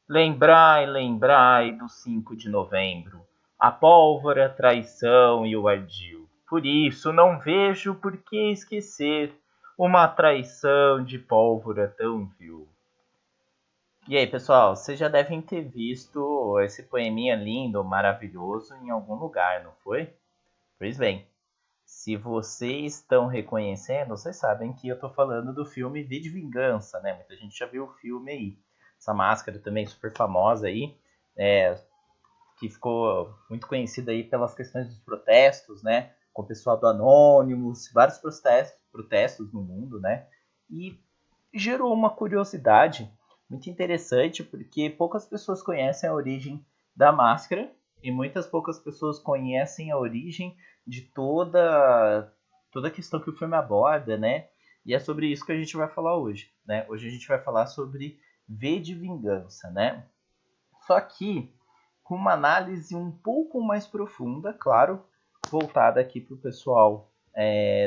Lembrai, lembrai do 5 de novembro, a pólvora, a traição e o ardil. Por isso não vejo por que esquecer uma traição de pólvora tão vil. E aí, pessoal, vocês já devem ter visto esse poeminha lindo, maravilhoso em algum lugar, não foi? Pois bem, se vocês estão reconhecendo, vocês sabem que eu estou falando do filme V de Vingança, né? Muita gente já viu o filme aí. Essa máscara também super famosa aí, é, que ficou muito conhecida aí pelas questões dos protestos, né? Com o pessoal do Anonymous, vários protestos no mundo, né? E gerou uma curiosidade muito interessante, porque poucas pessoas conhecem a origem da máscara e muitas poucas pessoas conhecem a origem de toda a questão que o filme aborda, né? E é sobre isso que a gente vai falar hoje, né? Hoje a gente vai falar sobre V de Vingança, né? Só que com uma análise um pouco mais profunda, claro, voltada aqui para o pessoal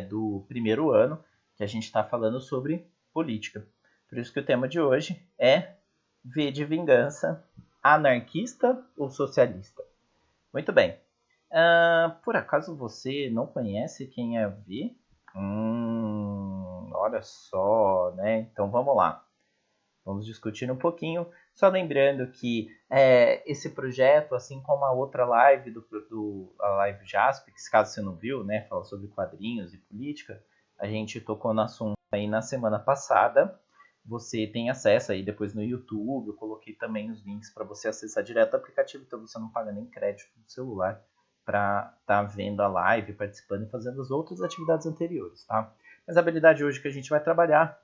do primeiro ano, que a gente está falando sobre política. Por isso que o tema de hoje é V de Vingança, anarquista ou socialista? Muito bem. Por acaso você não conhece quem é V? Olha só, né? Então vamos lá. Vamos discutir um pouquinho. Só lembrando que esse projeto, assim como a outra live a live Jaspix, caso você não viu, né, fala sobre quadrinhos e política, a gente tocou no assunto aí na semana passada. Você tem acesso aí depois no YouTube. Eu coloquei também os links para você acessar direto o aplicativo, então você não paga nem crédito do celular para estar vendo a live, participando e fazendo as outras atividades anteriores, tá? Mas a habilidade hoje que a gente vai trabalhar,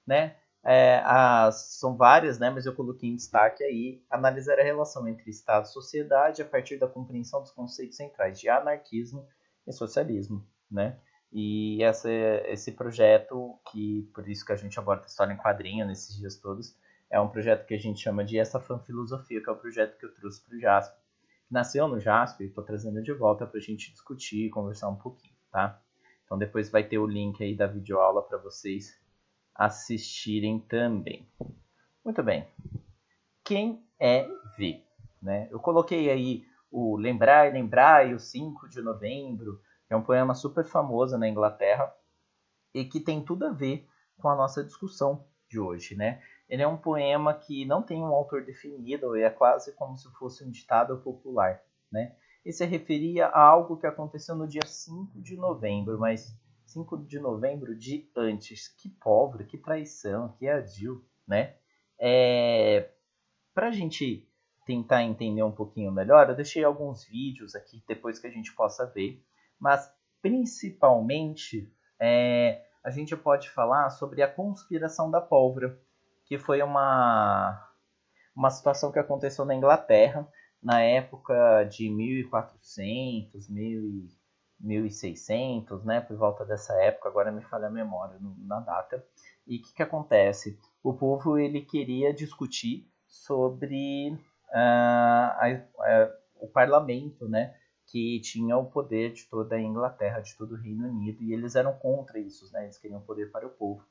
né, são várias, né, mas eu coloquei em destaque aí analisar a relação entre Estado e sociedade a partir da compreensão dos conceitos centrais de anarquismo e socialismo, né? E esse projeto, que por isso que a gente aborda a história em quadrinho nesses dias todos, é um projeto que a gente chama de Essa Fanfilosofia, que é o projeto que eu trouxe para o Jasper. Que nasceu no Jasper e estou trazendo de volta para a gente discutir e conversar um pouquinho, tá? Então depois vai ter o link aí da videoaula para vocês assistirem também. Muito bem. Quem é V? Né? Eu coloquei aí o Lembrai, Lembrai, o 5 de novembro, que é um poema super famoso na Inglaterra e que tem tudo a ver com a nossa discussão de hoje, né? Ele é um poema que não tem um autor definido, é quase como se fosse um ditado popular, né? E se referia a algo que aconteceu no dia 5 de novembro, mas 5 de novembro de antes. Que pobre, que traição, que ardil, né? Para a gente tentar entender um pouquinho melhor, eu deixei alguns vídeos aqui depois que a gente possa ver, mas principalmente a gente pode falar sobre a conspiração da pólvora, que foi uma situação que aconteceu na Inglaterra na época de 1400, 1600, né, por volta dessa época, agora me falha a memória na data. E o que acontece? O povo ele queria discutir sobre o parlamento, né, que tinha o poder de toda a Inglaterra, de todo o Reino Unido, e eles eram contra isso, né, eles queriam poder para o povo.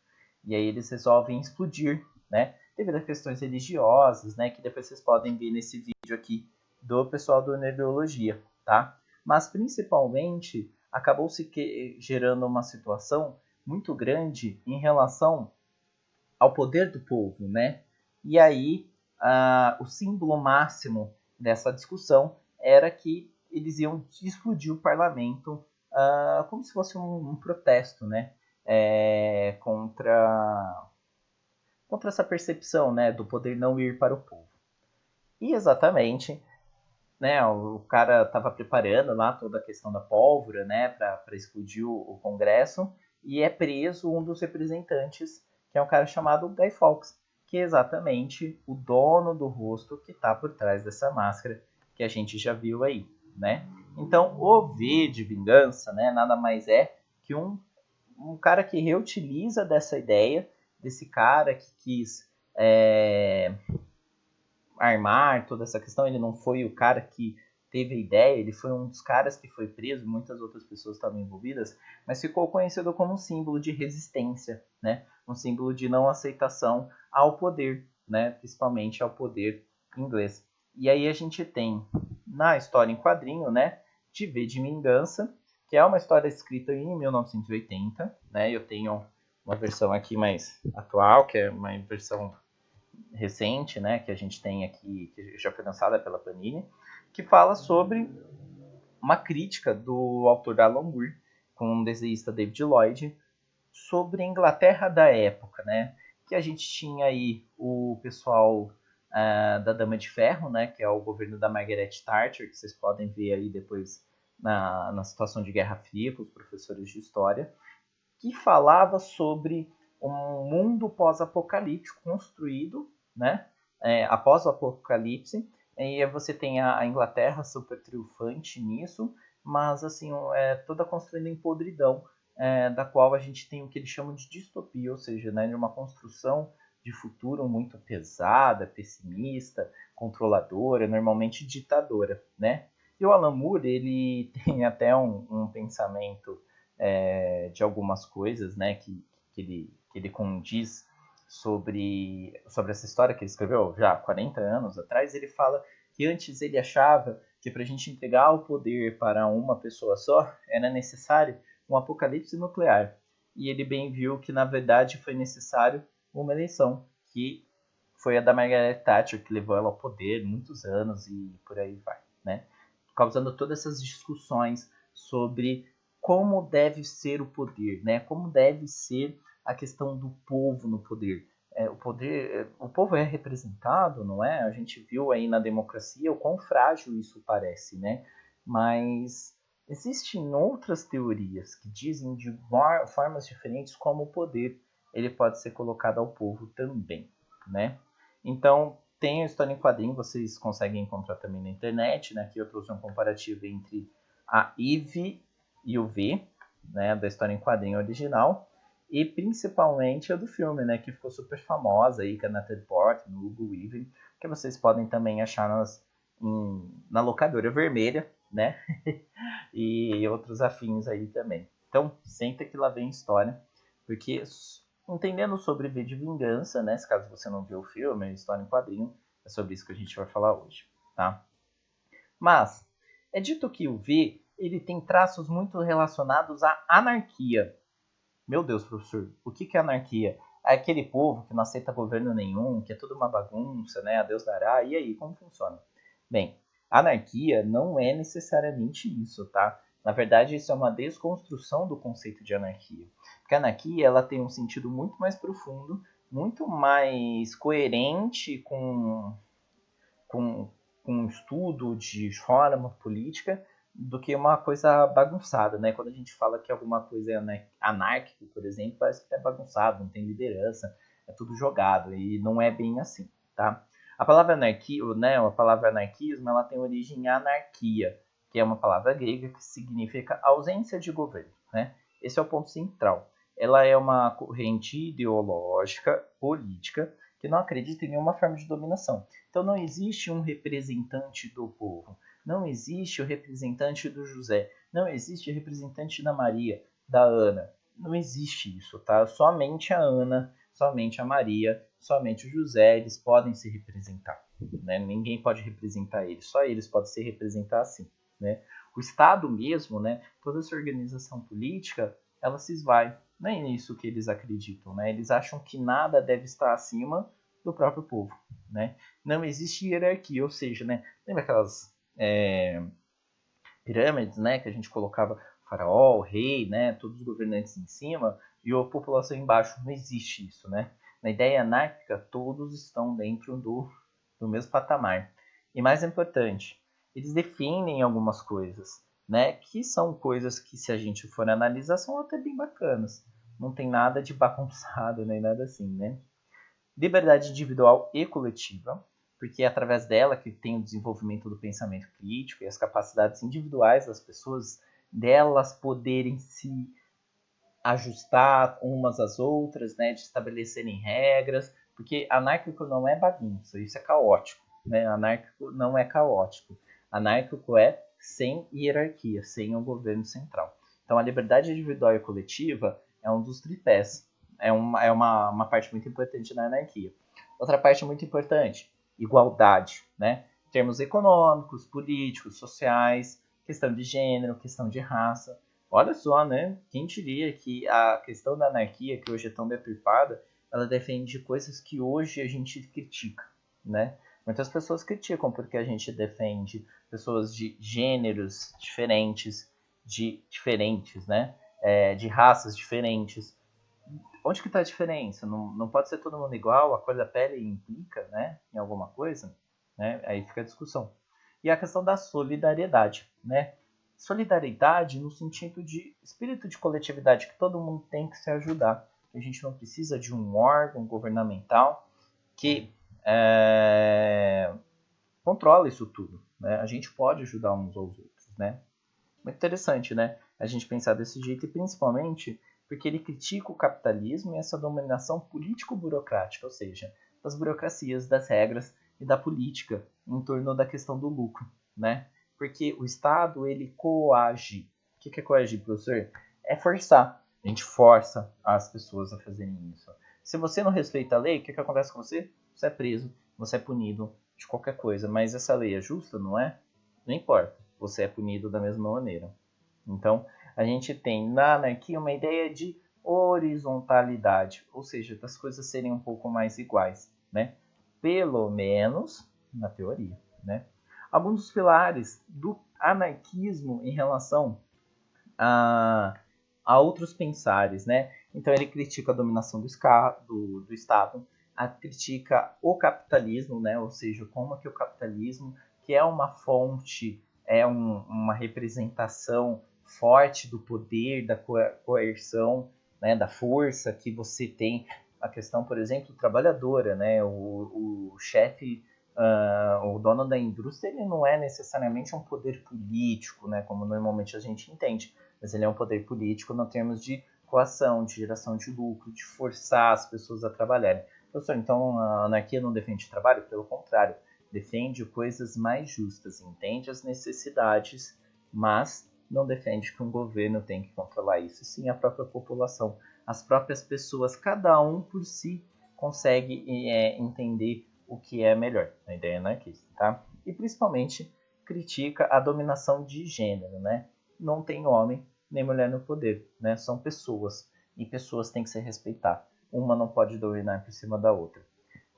E aí eles resolvem explodir, né, devido a questões religiosas, né, que depois vocês podem ver nesse vídeo aqui do pessoal do Nerdologia, tá? Mas principalmente acabou se gerando uma situação muito grande em relação ao poder do povo, né? E aí o símbolo máximo dessa discussão era que eles iam explodir o parlamento como se fosse um protesto, né? Contra essa percepção, né, do poder não ir para o povo. E exatamente, né, o cara estava preparando lá toda a questão da pólvora, né, para explodir o Congresso, e é preso um dos representantes, que é um cara chamado Guy Fawkes, que é exatamente o dono do rosto que está por trás dessa máscara que a gente já viu aí, né? Então, o V de Vingança, né, nada mais é que um cara que reutiliza dessa ideia, desse cara que quis armar toda essa questão. Ele não foi o cara que teve a ideia, ele foi um dos caras que foi preso, muitas outras pessoas estavam envolvidas, mas ficou conhecido como um símbolo de resistência, né? Um símbolo de não aceitação ao poder, né? Principalmente ao poder em inglês. E aí a gente tem na história em quadrinho, né, de V de Vingança, que é uma história escrita em 1980, né? Eu tenho uma versão aqui mais atual, que é uma versão recente, né, que a gente tem aqui, que já foi lançada pela Panini, que fala sobre uma crítica do autor Alan Moore com o desenhista David Lloyd sobre a Inglaterra da época, né? Que a gente tinha aí o pessoal da Dama de Ferro, né? Que é o governo da Margaret Thatcher, que vocês podem ver aí depois na situação de Guerra Fria com os professores de história, que falava sobre um mundo pós-apocalíptico construído, né? Após o apocalipse, e você tem a Inglaterra super triunfante nisso, mas assim toda construída em podridão, da qual a gente tem o que eles chamam de distopia, ou seja, né, de uma construção de futuro muito pesada, pessimista, controladora, normalmente ditadora, né? E o Alan Moore, ele tem até um pensamento de algumas coisas, né, que ele condiz sobre essa história que ele escreveu já há 40 anos atrás. Ele fala que antes ele achava que para a gente entregar o poder para uma pessoa só, era necessário um apocalipse nuclear. E ele bem viu que, na verdade, foi necessário uma eleição, que foi a da Margaret Thatcher, que levou ela ao poder muitos anos e por aí vai, né? Causando todas essas discussões sobre como deve ser o poder, né? Como deve ser a questão do povo no poder. O povo é representado, não é? A gente viu aí na democracia o quão frágil isso parece, né? Mas existem outras teorias que dizem de formas diferentes como o poder ele pode ser colocado ao povo também, né? Então, tem a história em quadrinho, vocês conseguem encontrar também na internet, né? Aqui eu trouxe um comparativo entre a Eve e o V, né, da história em quadrinho original, e principalmente a do filme, né, que ficou super famosa aí, que é na Natalie Portman, no Hugo Weaving, que vocês podem também achar na locadora vermelha, né, e outros afins aí também. Então, senta que lá vem história, porque entendendo sobre V de Vingança, né, se caso você não viu o filme, a história em quadrinho, é sobre isso que a gente vai falar hoje, tá? Mas é dito que o V ele tem traços muito relacionados à anarquia. Meu Deus, professor, o que é anarquia? É aquele povo que não aceita governo nenhum, que é tudo uma bagunça, né? A Deus dará. E aí, como funciona? Bem, anarquia não é necessariamente isso, tá? Na verdade, isso é uma desconstrução do conceito de anarquia. Porque a anarquia ela tem um sentido muito mais profundo, muito mais coerente com, com um estudo de forma política do que uma coisa bagunçada, né? Quando a gente fala que alguma coisa é anárquico, por exemplo, parece que é bagunçado, não tem liderança, é tudo jogado e não é bem assim, tá? A palavra anarquia, né, a palavra anarquismo, ela tem origem em anarquia, que é uma palavra grega que significa ausência de governo, né? Esse é o ponto central. Ela é uma corrente ideológica, política, que não acredita em nenhuma forma de dominação. Então não existe um representante do povo, não existe o representante do José, não existe o representante da Maria, da Ana. Não existe isso, tá? Somente a Ana, somente a Maria, somente o José, eles podem se representar, né? Ninguém pode representar eles, só eles podem se representar assim, né? O Estado mesmo, né? Toda essa organização política, ela se esvai. Não é nisso que eles acreditam, né? Eles acham que nada deve estar acima do próprio povo, né? Não existe hierarquia, ou seja, né? Lembra aquelas pirâmides, né? Que a gente colocava o faraó, o rei, né? Todos os governantes em cima e a população embaixo. Não existe isso, né? Na ideia anárquica, todos estão dentro do mesmo patamar. E mais importante, eles definem algumas coisas, né? Que são coisas que, se a gente for analisar, são até bem bacanas. Não tem nada de bagunçado nem nada assim, né? Liberdade individual e coletiva, porque é através dela que tem o desenvolvimento do pensamento crítico e as capacidades individuais das pessoas, delas poderem se ajustar umas às outras, né, de estabelecerem regras, porque anárquico não é bagunça, isso é caótico, né? Anárquico não é caótico. Anárquico é sem hierarquia, sem um governo central. Então a liberdade individual e coletiva é um dos tripés, uma parte muito importante na anarquia. Outra parte muito importante, igualdade, né? Em termos econômicos, políticos, sociais, questão de gênero, questão de raça. Olha só, né? Quem diria que a questão da anarquia, que hoje é tão deturpada, ela defende coisas que hoje a gente critica, né? Muitas pessoas criticam porque a gente defende pessoas de gêneros diferentes, né? De raças diferentes. Onde que está a diferença? Não pode ser todo mundo igual, a cor da pele implica, né, em alguma coisa, né? Aí fica a discussão. E a questão da solidariedade, né? Solidariedade no sentido de espírito de coletividade, que todo mundo tem que se ajudar. A gente não precisa de um órgão governamental que controla isso tudo, né? A gente pode ajudar uns aos outros, né? Muito interessante, né? A gente pensar desse jeito e principalmente porque ele critica o capitalismo e essa dominação político-burocrática, ou seja, das burocracias, das regras e da política em torno da questão do lucro, né? Porque o Estado, ele coage. O que é coagir, professor? É forçar. A gente força as pessoas a fazerem isso. Se você não respeita a lei, o que acontece com você? Você é preso, você é punido de qualquer coisa. Mas essa lei é justa, não é? Não importa. Você é punido da mesma maneira. Então, a gente tem na anarquia uma ideia de horizontalidade, ou seja, das coisas serem um pouco mais iguais, né? Pelo menos na teoria, né? Alguns dos pilares do anarquismo em relação a, a outros pensares, né? Então ele critica a dominação do Estado, critica o capitalismo, né? Ou seja, como que o capitalismo, que é uma fonte, uma representação forte do poder, da coerção, né? Da força que você tem, a questão, por exemplo, trabalhadora, né? O chefe, o dono da indústria, ele não é necessariamente um poder político, né? Como normalmente a gente entende, mas ele é um poder político no termos de coação, de geração de lucro, de forçar as pessoas a trabalharem. Professor, então a anarquia não defende trabalho? Pelo contrário, defende coisas mais justas, entende as necessidades, mas não defende que um governo tem que controlar isso, sim a própria população, as próprias pessoas, cada um por si consegue entender o que é melhor, a ideia anarquista, tá? E principalmente critica a dominação de gênero, né? Não tem homem nem mulher no poder, né? São pessoas e pessoas têm que se respeitar. Uma não pode dominar por cima da outra.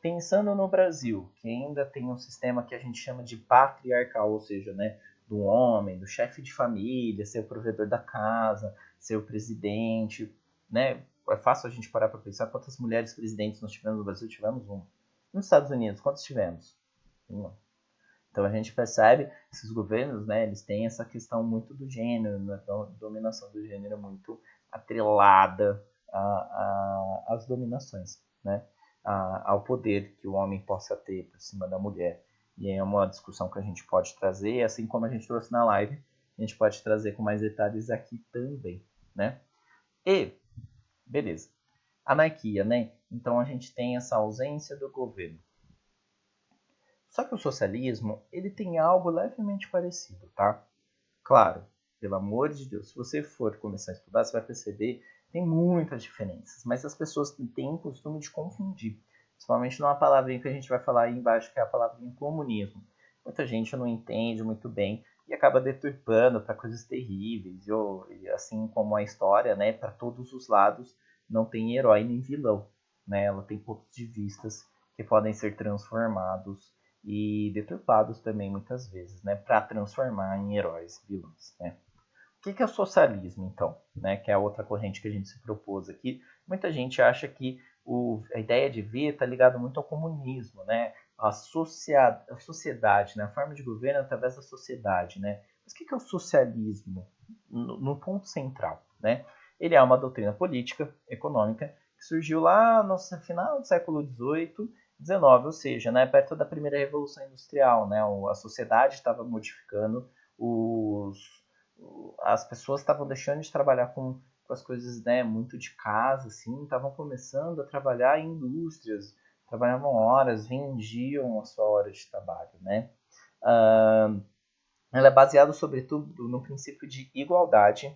Pensando no Brasil, que ainda tem um sistema que a gente chama de patriarcal, ou seja, né, do homem, do chefe de família, ser o provedor da casa, ser o presidente, né? É fácil a gente parar para pensar quantas mulheres presidentes nós tivemos no Brasil. Tivemos uma. Nos Estados Unidos, quantos tivemos? Uma. Então a gente percebe que esses governos, né, eles têm essa questão muito do gênero, né, dominação do gênero muito atrelada às dominações, né, ao poder que o homem possa ter por cima da mulher. E é uma discussão que a gente pode trazer, assim como a gente trouxe na live, a gente pode trazer com mais detalhes aqui também, né? E, beleza, anarquia, né? Então a gente tem essa ausência do governo. Só que o socialismo, ele tem algo levemente parecido, tá? Claro, pelo amor de Deus, se você for começar a estudar, você vai perceber que tem muitas diferenças, mas as pessoas têm o costume de confundir, principalmente numa palavrinha que a gente vai falar aí embaixo, que é a palavrinha comunismo. Muita gente não entende muito bem e acaba deturpando para coisas terríveis, e assim como a história, né, para todos os lados, não tem herói nem vilão, né? Ela tem pontos de vistas que podem ser transformados e deturpados também muitas vezes, né, para transformar em heróis vilões, né. O que é o socialismo, então, né, que é a outra corrente que a gente se propôs aqui? Muita gente acha que a ideia de ver está ligado muito ao comunismo, né, a sociedade, né, a forma de governo através da sociedade, né. Mas o que é o socialismo no ponto central, né? Ele é uma doutrina política, econômica, que surgiu lá no final do século XVIII, 19, ou seja, né, perto da primeira revolução industrial, né, a sociedade estava modificando, as pessoas estavam deixando de trabalhar com as coisas, né, muito de casa, assim, estavam começando a trabalhar em indústrias, trabalhavam horas, vendiam a sua hora de trabalho, né. Ela é baseada sobretudo no princípio de igualdade,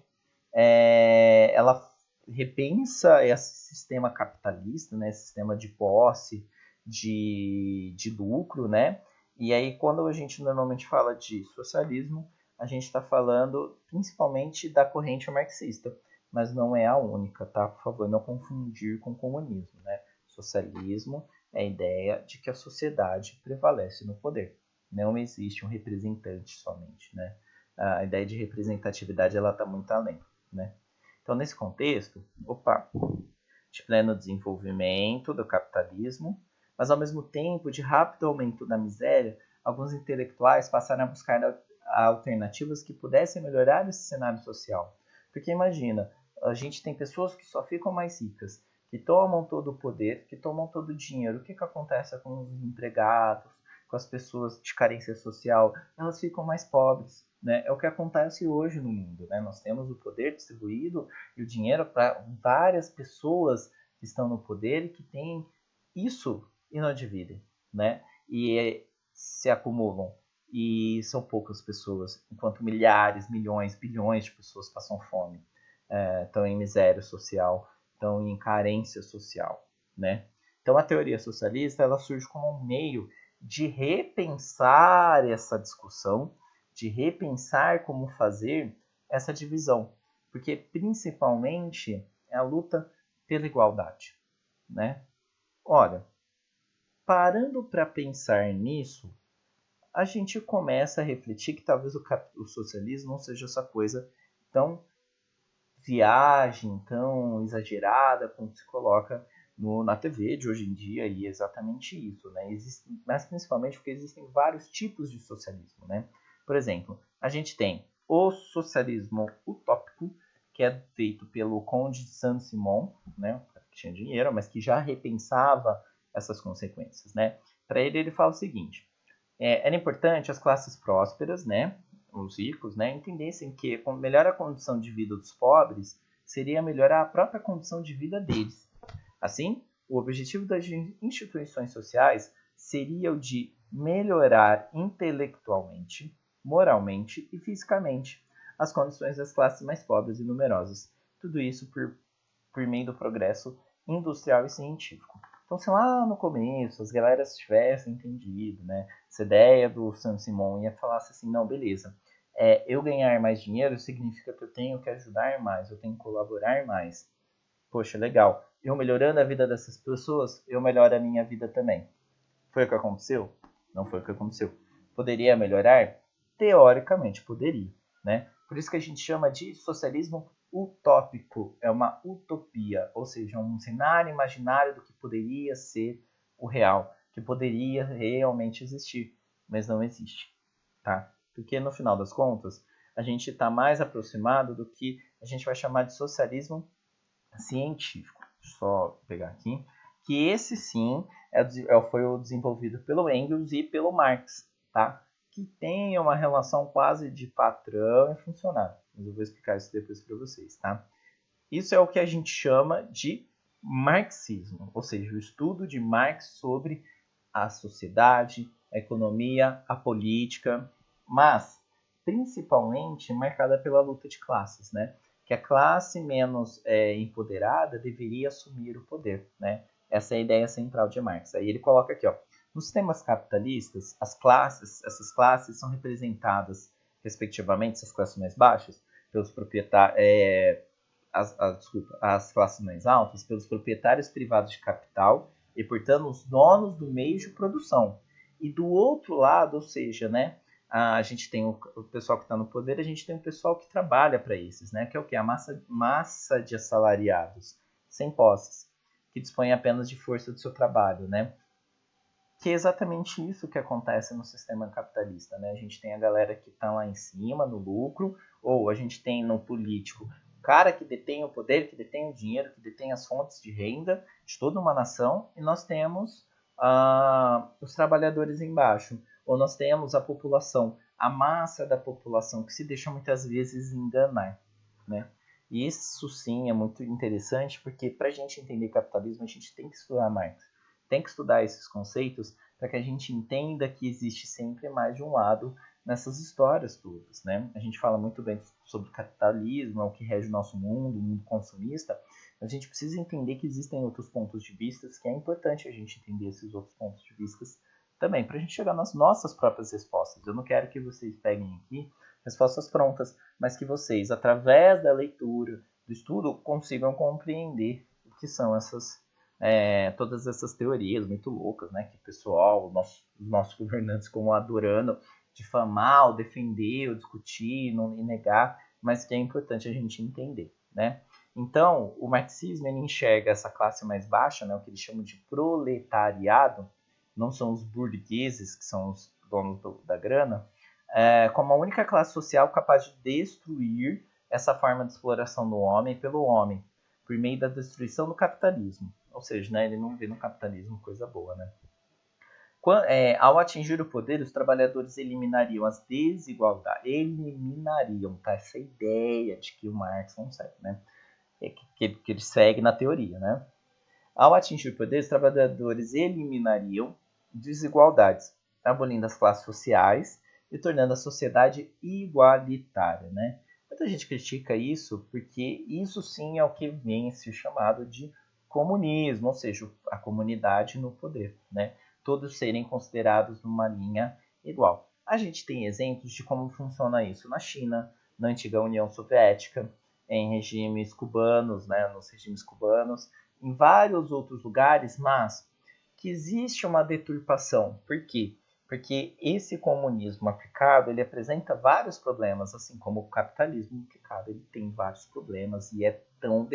ela repensa esse sistema capitalista, né, esse sistema de posse, de lucro, né? E aí, quando a gente normalmente fala de socialismo, a gente está falando principalmente da corrente marxista, mas não é a única, tá? Por favor, não confundir com comunismo, né? Socialismo é a ideia de que a sociedade prevalece no poder. Não existe um representante somente, né? A ideia de representatividade ela está muito além, né? Então, nesse contexto, de pleno desenvolvimento do capitalismo, mas ao mesmo tempo de rápido aumento da miséria, alguns intelectuais passaram a buscar alternativas que pudessem melhorar esse cenário social. Porque imagina, a gente tem pessoas que só ficam mais ricas, que tomam todo o poder, que tomam todo o dinheiro. O que acontece com os empregados, com as pessoas de carência social? Elas ficam mais pobres. Né? É o que acontece hoje no mundo. Né? Nós temos o poder distribuído e o dinheiro para várias pessoas que estão no poder e que têm isso e não dividem. Né? E se acumulam. E são poucas pessoas, enquanto milhares, milhões, bilhões de pessoas passam fome, estão em miséria social, estão em carência social. Né? Então a teoria socialista ela surge como um meio de repensar essa discussão, de repensar como fazer essa divisão, porque principalmente é a luta pela igualdade, né? Olha, parando para pensar nisso, a gente começa a refletir que talvez o socialismo não seja essa coisa tão viagem, tão exagerada como se coloca na TV de hoje em dia, e é exatamente isso, né? Mas principalmente porque existem vários tipos de socialismo, né? Por exemplo, a gente tem o socialismo utópico, que é feito pelo Conde de Saint-Simon, né? Que tinha dinheiro, mas que já repensava essas consequências, né? Para ele fala o seguinte: era importante as classes prósperas, né? Os ricos, né, entendessem que melhorar a condição de vida dos pobres seria melhorar a própria condição de vida deles. Assim, o objetivo das instituições sociais seria o de melhorar intelectualmente, moralmente e fisicamente as condições das classes mais pobres e numerosas. Tudo isso por meio do progresso industrial e científico. Então, se lá no começo as galeras tivessem entendido, né, essa ideia do Saint-Simon ia falar assim, não, beleza, eu ganhar mais dinheiro significa que eu tenho que ajudar mais, eu tenho que colaborar mais. Poxa, legal. Eu melhorando a vida dessas pessoas, eu melhoro a minha vida também. Foi o que aconteceu? Não foi o que aconteceu. Poderia melhorar? Teoricamente poderia, né? Por isso que a gente chama de socialismo utópico. É uma utopia, ou seja, um cenário imaginário do que poderia ser o real, que poderia realmente existir, mas não existe, tá? Porque no final das contas, a gente está mais aproximado do que a gente vai chamar de socialismo científico. Deixa eu só pegar aqui. Que esse sim foi o desenvolvido pelo Engels e pelo Marx, tá? Que tem uma relação quase de patrão e funcionário. Mas eu vou explicar isso depois para vocês, tá? Isso é o que a gente chama de marxismo, ou seja, o estudo de Marx sobre a sociedade, a economia, a política, mas principalmente marcada pela luta de classes, né? Que a classe menos empoderada deveria assumir o poder, né? Essa é a ideia central de Marx. Aí ele coloca aqui, ó, nos sistemas capitalistas, essas classes são representadas, respectivamente, essas classes mais baixas, pelos proprietários, as classes mais altas, pelos proprietários privados de capital e, portanto, os donos do meio de produção. E do outro lado, ou seja, né, a gente tem o pessoal que está no poder, a gente tem o pessoal que trabalha para esses, né, que é o que? A massa de assalariados, sem posses, que dispõe apenas de força do seu trabalho, né? Que é exatamente isso que acontece no sistema capitalista, né? A gente tem a galera que está lá em cima, no lucro, ou a gente tem no político o cara que detém o poder, que detém o dinheiro, que detém as fontes de renda de toda uma nação, e nós temos os trabalhadores embaixo, ou nós temos a população, a massa da população, que se deixa muitas vezes enganar, né? E isso sim é muito interessante, porque para a gente entender capitalismo, a gente tem que estudar Marx, tem que estudar esses conceitos para que a gente entenda que existe sempre mais de um lado nessas histórias todas, né? A gente fala muito bem sobre capitalismo, é o que rege o nosso mundo, o mundo consumista, A gente precisa entender que existem outros pontos de vista, que é importante a gente entender esses outros pontos de vista também, para a gente chegar nas nossas próprias respostas. Eu não quero que vocês peguem aqui respostas prontas, mas que vocês, através da leitura, do estudo, consigam compreender o que são todas essas teorias muito loucas, né? Que o pessoal, os nossos governantes, como adorando difamar, ou defender, ou discutir, e negar, mas que é importante a gente entender, né? Então, o marxismo ele enxerga essa classe mais baixa, né, o que eles chamam de proletariado, não são os burgueses, que são os donos da grana, como a única classe social capaz de destruir essa forma de exploração do homem pelo homem, por meio da destruição do capitalismo. Ou seja, né, ele não vê no capitalismo coisa boa, né? Ao atingir o poder, os trabalhadores eliminariam as desigualdades. Eliminariam, tá? Essa ideia de que o Marx não segue, né? Que ele segue na teoria, né? Ao atingir o poder, os trabalhadores eliminariam desigualdades, abolindo as classes sociais e tornando a sociedade igualitária, né? Muita gente critica isso porque isso sim é o que vem a ser chamado de comunismo, ou seja, a comunidade no poder, né? Todos serem considerados numa linha igual. A gente tem exemplos de como funciona isso na China, na antiga União Soviética, em regimes cubanos, né, nos regimes cubanos, em vários outros lugares, mas que existe uma deturpação. Por quê? Porque esse comunismo aplicado, ele apresenta vários problemas, assim como o capitalismo aplicado, ele tem vários problemas e é tão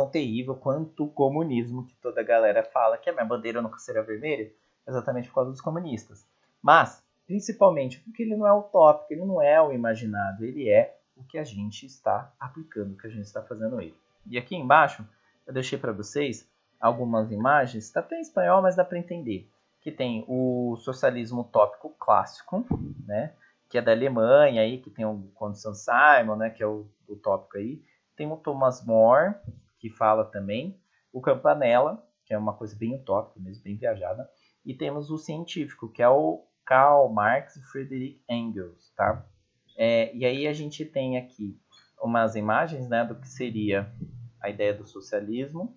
terrível quanto o comunismo, que toda a galera fala que a minha bandeira nunca será vermelha, exatamente por causa dos comunistas. Mas, principalmente, porque ele não é utópico, ele não é o imaginado, ele é o que a gente está aplicando, o que a gente está fazendo ele. E aqui embaixo, eu deixei para vocês algumas imagens, está até em espanhol, mas dá para entender, que tem o socialismo utópico clássico, né, que é da Alemanha, aí, que tem o Conde Saint-Simon, né, que é o utópico aí, tem o Thomas More, que fala também, o Campanella, que é uma coisa bem utópica mesmo, bem viajada, e temos o científico, que é o Karl Marx e Friedrich Engels, tá? E aí a gente tem aqui umas imagens, né, do que seria a ideia do socialismo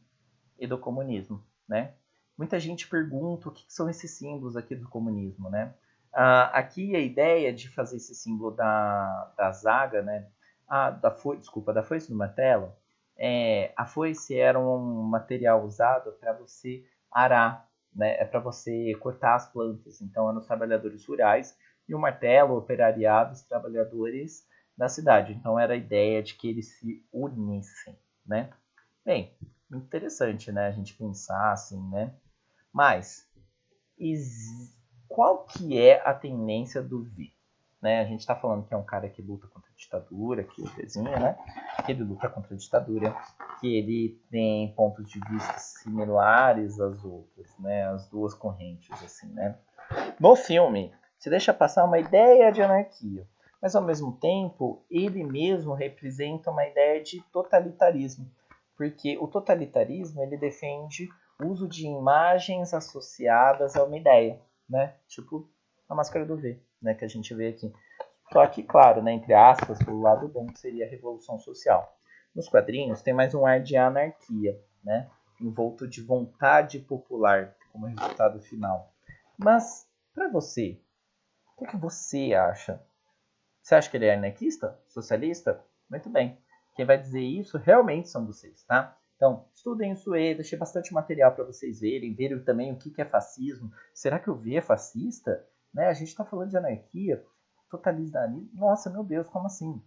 e do comunismo, né? Muita gente pergunta o que são esses símbolos aqui do comunismo, né? Aqui a ideia de fazer esse símbolo da zaga, né? Da foice do martelo. A foice era um material usado para você arar, né? É para você cortar as plantas. Então, eram os trabalhadores rurais e o martelo, o operariado, os trabalhadores da cidade. Então, era a ideia de que eles se unissem, né? Bem, muito interessante, né? A gente pensar assim, né? Mas, qual que é a tendência do V? Né? A gente está falando que é um cara que luta contra a ditadura, que o Vezinho, né? Que ele luta contra a ditadura, que ele tem pontos de vista similares às outras, né? As duas correntes, assim, né? No filme, se deixa passar uma ideia de anarquia, mas ao mesmo tempo ele mesmo representa uma ideia de totalitarismo, porque o totalitarismo ele defende o uso de imagens associadas a uma ideia, né? Tipo a máscara do V, né? Que a gente vê aqui. Só que, claro, né, entre aspas, o lado bom seria a revolução social. Nos quadrinhos tem mais um ar de anarquia, né? Envolto de vontade popular como resultado final. Mas, para você, o que você acha? Você acha que ele é anarquista? Socialista? Muito bem. Quem vai dizer isso realmente são vocês, tá? Então, estudem isso aí, deixei bastante material para vocês verem também o que é fascismo. Será que o V é fascista? Né? A gente está falando de anarquia, totalitarismo. Nossa, meu Deus, como assim?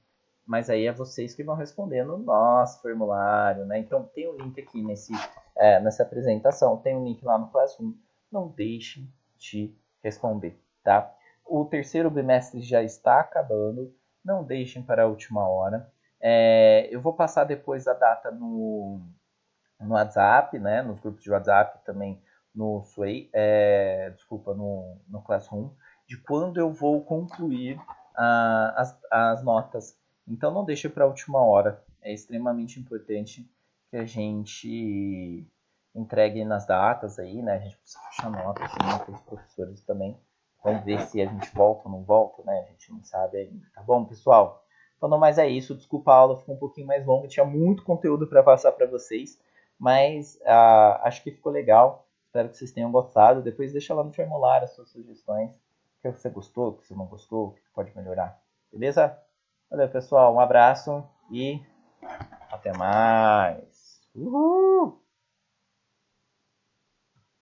Mas aí é vocês que vão responder no nosso formulário, né? Então, tem um link aqui nessa apresentação, tem um link lá no Classroom. Não deixem de responder, tá? O terceiro bimestre já está acabando, não deixem para a última hora. Eu vou passar depois a data no WhatsApp, né, nos grupos de WhatsApp, também no Sway, no Classroom, de quando eu vou concluir as notas. Então não deixe para a última hora. É extremamente importante que a gente entregue nas datas aí, né? A gente precisa fechar notas com os professores também. Vamos ver se a gente volta ou não volta, né? A gente não sabe ainda. Tá bom, pessoal? Então, no mais é isso. Desculpa, a aula ficou um pouquinho mais longa. Tinha muito conteúdo para passar para vocês, mas acho que ficou legal. Espero que vocês tenham gostado. Depois deixa lá no formulário as suas sugestões. O que você gostou, o que você não gostou, o que pode melhorar. Beleza? Valeu, pessoal. Um abraço e até mais. Uhul!